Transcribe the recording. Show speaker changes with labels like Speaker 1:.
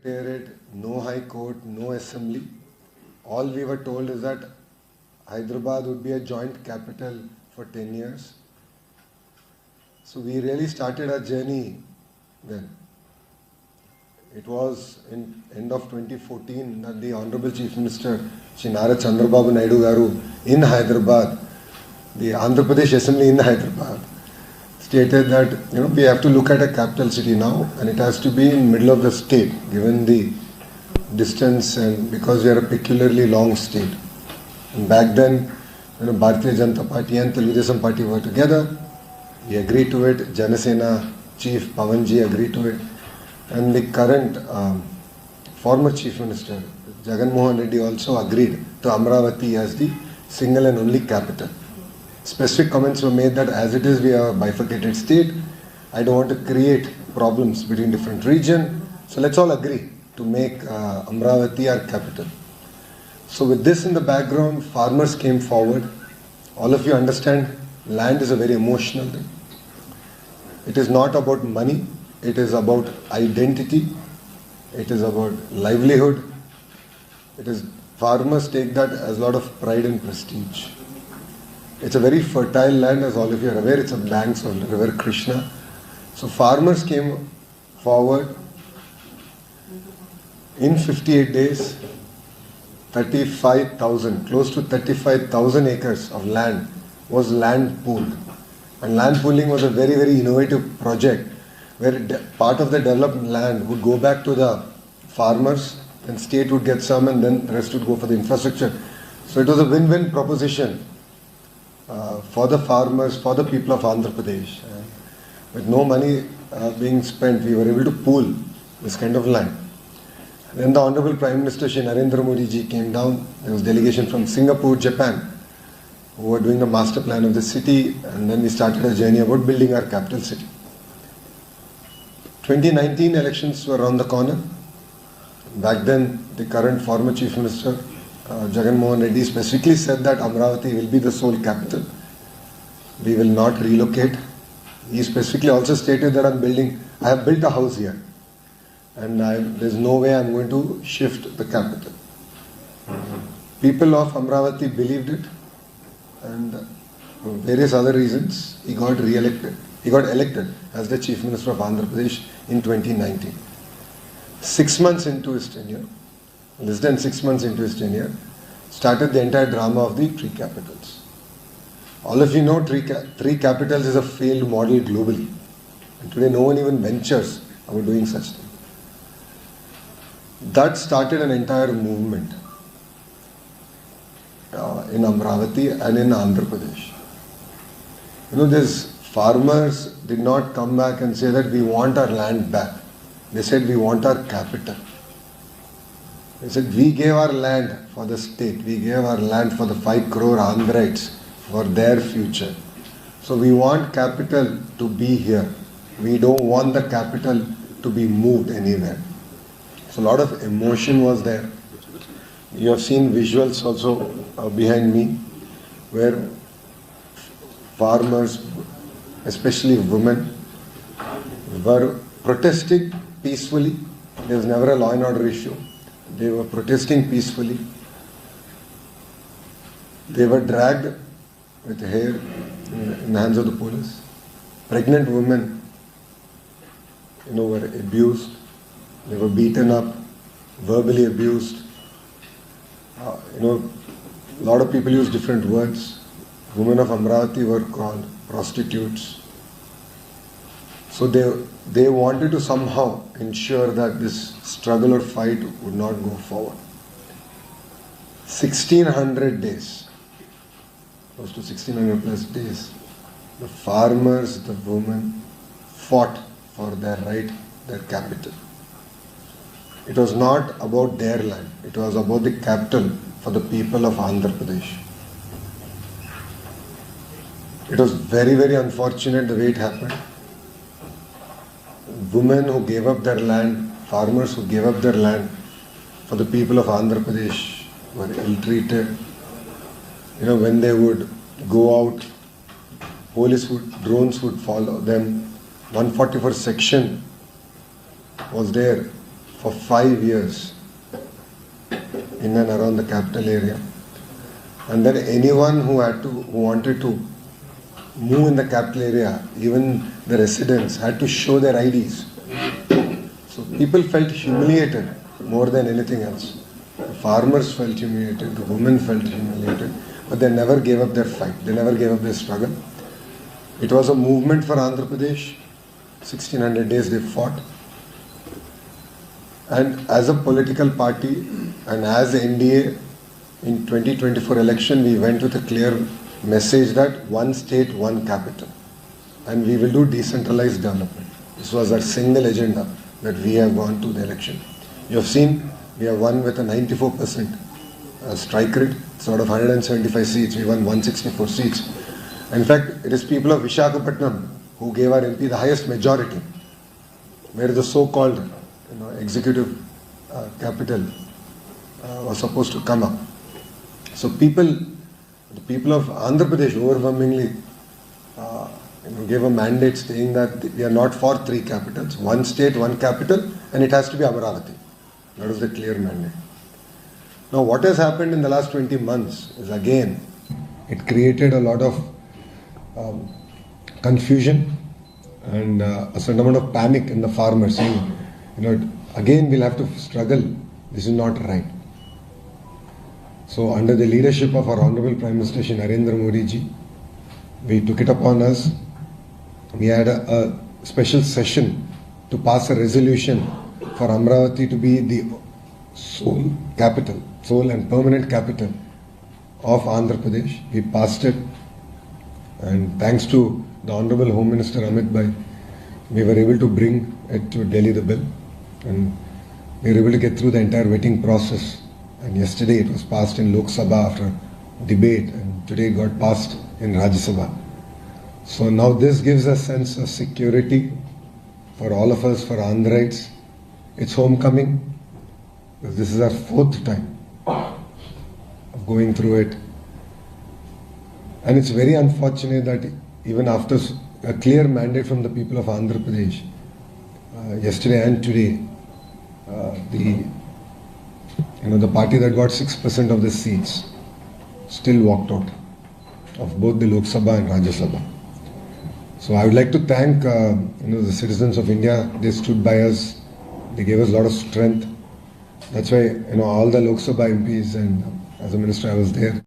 Speaker 1: Secretariat, no High Court, no Assembly. All we were told is that Hyderabad would be a joint capital for 10 years. So we really started our journey then. It was in end of 2014 that the Honorable Chief Minister, Shri Nara Chandrababu Naidu Garu, in Hyderabad, the Andhra Pradesh Assembly in Hyderabad, stated that we have to look at a capital city now, and it has to be in middle of the state, given the distance and because we are a peculiarly long state. And back then, Bharatiya Janata Party and Telugu Desam Party were together. We agreed to it. Janasena Chief Pawanji agreed to it, and the current former Chief Minister Jagan Mohan Reddy also agreed to Amravati as the single and only capital. Specific comments were made that as it is we are a bifurcated state. I don't want to create problems between different regions. So let's all agree to make Amravati our capital. So with this in the background, farmers came forward. All of you understand land is a very emotional thing. It is not about money. It is about identity. It is about livelihood. Farmers take that as a lot of pride and prestige. It's a very fertile land, as all of you are aware. It's a banks of the river Krishna. So farmers came forward. In 58 days, 35,000, close to 35,000 acres of land was land pooled. And land pooling was a very, very innovative project where part of the developed land would go back to the farmers, and state would get some, and then the rest would go for the infrastructure. So it was a win-win proposition for the farmers, for the people of Andhra Pradesh. With no money being spent, we were able to pool this kind of land. Then the Honorable Prime Minister Shri Narendra Modi ji came down. There was delegation from Singapore, Japan, who were doing the master plan of the city, and then we started a journey about building our capital city. 2019 elections were around the corner. Back then, the current former Chief Minister Jagan Mohan Reddy specifically said that Amravati will be the sole capital. We will not relocate. He specifically also stated that I have built a house here, and there's no way I'm going to shift the capital. People of Amravati believed it, and for various other reasons, he got re-elected. He got elected as the Chief Minister of Andhra Pradesh in 2019. 6 months into his tenure, less than 6 months into his tenure, started the entire drama of the three capitals. All of you know three capitals is a failed model globally. And today no one even ventures about doing such thing. That started an entire movement in Amravati and in Andhra Pradesh. These farmers did not come back and say that we want our land back. They said we want our capital. They said we gave our land for the state. We gave our land for the 5 crore Andhrites for their future. So we want capital to be here. We don't want the capital to be moved anywhere. So a lot of emotion was there. You have seen visuals also behind me where farmers, especially women, were protesting peacefully. There was never a law and order issue. They were protesting peacefully. They were dragged with hair in the hands of the police. Pregnant women, were abused. They were beaten up, verbally abused. A lot of people use different words. Women of Amravati were called prostitutes. So they wanted to somehow ensure that this struggle or fight would not go forward. 1600 days, close to 1600 plus days, the farmers, the women fought for their right, their capital. It was not about their land. It was about the capital for the people of Andhra Pradesh. It was very, very unfortunate the way it happened. Women who gave up their land, farmers who gave up their land for the people of Andhra Pradesh were ill-treated. When they would go out, drones would follow them. 144 section was there. for 5 years in and around the capital area. And then anyone who wanted to move in the capital area, even the residents, had to show their IDs. So people felt humiliated more than anything else. The farmers felt humiliated, the women felt humiliated, but they never gave up their fight, they never gave up their struggle. It was a movement for Andhra Pradesh. 1600 days they fought. And as a political party and as NDA, in 2024 election, we went with a clear message that one state, one capital. And we will do decentralized development. This was our single agenda that we have gone to the election. You have seen, we have won with a 94% strike rate. So out of 175 seats, we won 164 seats. In fact, it is people of Visakhapatnam who gave our MP the highest majority, where the so-called executive capital was supposed to come up. So the people of Andhra Pradesh overwhelmingly gave a mandate saying that we are not for 3 capitals, one state, one capital, and it has to be Amaravati. That was the clear mandate. Now what has happened in the last 20 months is again, it created a lot of confusion and a certain amount of panic in the farmers saying, again we'll have to struggle, this is not right. So under the leadership of our Honorable Prime Minister Shri Narendra Modi ji, we took it upon us. We had a special session to pass a resolution for Amaravati to be the sole capital, sole and permanent capital of Andhra Pradesh. We passed it, and thanks to the Honorable Home Minister Amit Bhai, we were able to bring it to Delhi, the bill, and we were able to get through the entire vetting process. And yesterday it was passed in Lok Sabha after debate, and today it got passed in Rajya Sabha. So now this gives a sense of security for all of us, for Andhrites. It's homecoming, because this is our 4th time of going through it. And it's very unfortunate that even after a clear mandate from the people of Andhra Pradesh, yesterday and today, the party that got 6% of the seats still walked out of both the Lok Sabha and Rajya Sabha. So I would like to thank the citizens of India. They stood by us. They gave us a lot of strength. That's why all the Lok Sabha MPs, and as a minister I was there.